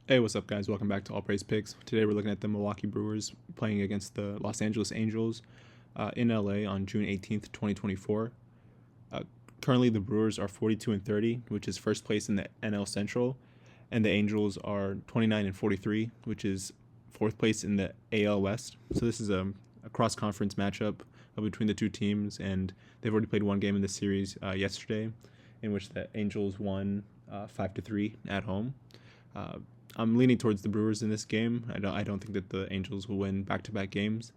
Hey, what's up, guys? Welcome back to All Praise Picks. Today we're looking at the Milwaukee Brewers playing against the Los Angeles Angels in LA on June 18th, 2024. Uh, Currently, the Brewers are 42-30, which is first place in the NL Central, and the Angels are 29-43, which is fourth place in the AL West. So this is a cross-conference matchup between the two teams, and they've already played one game in the series yesterday, in which the Angels won 5-3 at home. I'm leaning towards the Brewers in this game. I don't think that the Angels will win back-to-back games,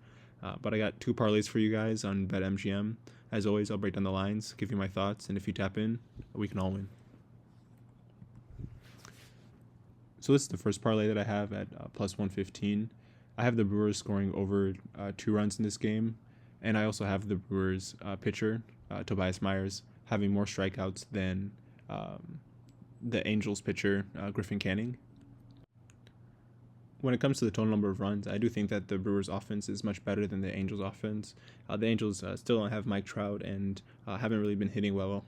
but I got two parlays for you guys on BetMGM. As always, I'll break down the lines, give you my thoughts, and if you tap in, we can all win. So this is the first parlay that I have at plus 115. I have the Brewers scoring over 2 runs in this game, and I also have the Brewers pitcher, Tobias Myers, having more strikeouts than the Angels pitcher, Griffin Canning. When it comes to the total number of runs, I do think that the Brewers' offense is much better than the Angels' offense. The Angels still don't have Mike Trout and haven't really been hitting well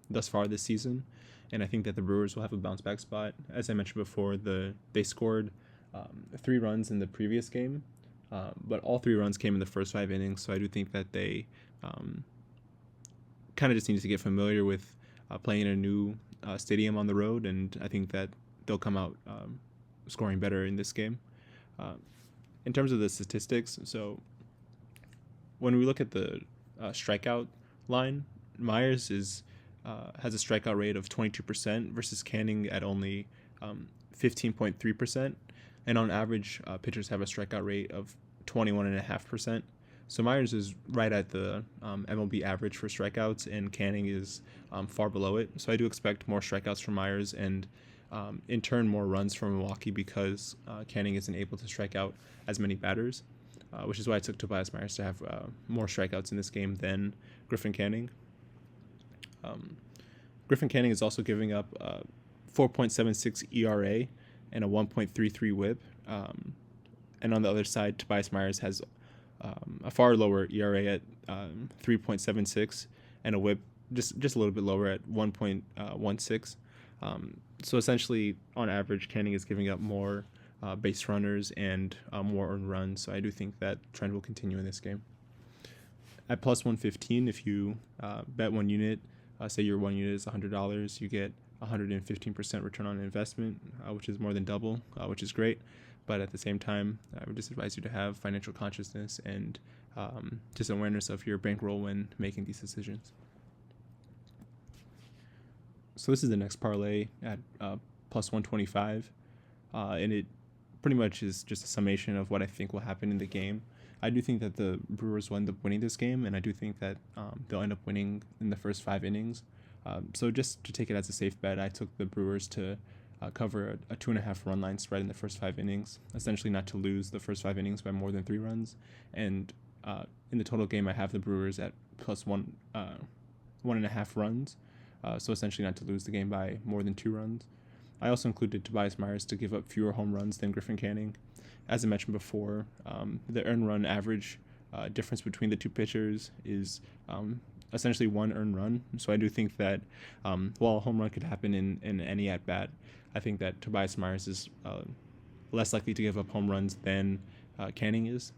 thus far this season. And I think that the Brewers will have a bounce back spot. As I mentioned before, they scored 3 runs in the previous game, but all 3 runs came in the first 5 innings. So I do think that they kind of just need to get familiar with playing in a new stadium on the road, and I think that they'll come out scoring better in this game. In terms of the statistics, so when we look at the strikeout line, Myers has a strikeout rate of 22% versus Canning at only 15.3%, and on average, pitchers have a strikeout rate of 21.5%. So Myers is right at the MLB average for strikeouts, and Canning is far below it. So I do expect more strikeouts from Myers, and in turn more runs from Milwaukee because Canning isn't able to strike out as many batters, which is why I took Tobias Myers to have more strikeouts in this game than Griffin Canning. Griffin Canning is also giving up 4.76 ERA and a 1.33 WHIP. And on the other side, Tobias Myers has a far lower ERA at 3.76 and a WHIP just a little bit lower at 1.16. So essentially, on average, Canning is giving up more base runners and more earned runs. So I do think that trend will continue in this game. At plus 115, if you bet 1 unit, say your 1 unit is $100, you get 115% return on investment, which is more than double, which is great. But at the same time, I would just advise you to have financial consciousness and just awareness of your bankroll when making these decisions. So this is the next parlay at plus 125, and it pretty much is just a summation of what I think will happen in the game. I do think that the Brewers will end up winning this game, and I do think that they'll end up winning in the first 5 innings. So just to take it as a safe bet, I took the Brewers to cover a 2.5 run line spread in the first 5 innings, essentially not to lose the first 5 innings by more than 3 runs. And in the total game, I have the Brewers at plus 1.5 runs. So essentially not to lose the game by more than 2 runs. I also included Tobias Myers to give up fewer home runs than Griffin Canning. As I mentioned before, the earned run average difference between the two pitchers is essentially 1 earned run. So I do think that while a home run could happen in any at-bat, I think that Tobias Myers is less likely to give up home runs than Canning is.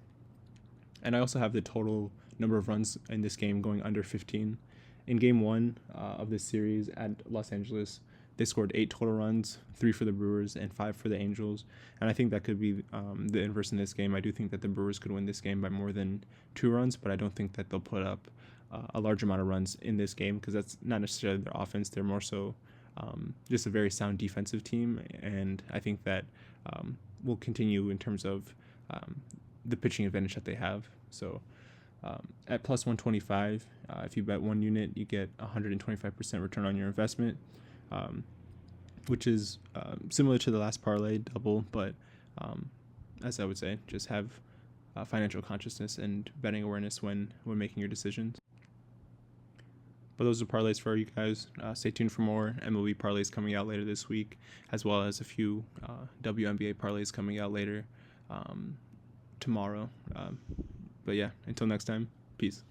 And I also have the total number of runs in this game going under 15. In Game 1 of this series at Los Angeles, they scored 8 total runs, 3 for the Brewers and 5 for the Angels. And I think that could be the inverse in this game. I do think that the Brewers could win this game by more than 2 runs, but I don't think that they'll put up a large amount of runs in this game because that's not necessarily their offense. They're more so just a very sound defensive team, and I think that will continue in terms of the pitching advantage that they have. So at plus 125, if you bet 1 unit, you get 125% return on your investment, which is similar to the last parlay, double, but as I would say, just have financial consciousness and betting awareness when making your decisions. But those are parlays for you guys. Stay tuned for more MLB parlays coming out later this week, as well as a few WNBA parlays coming out later tomorrow. But yeah, until next time, peace.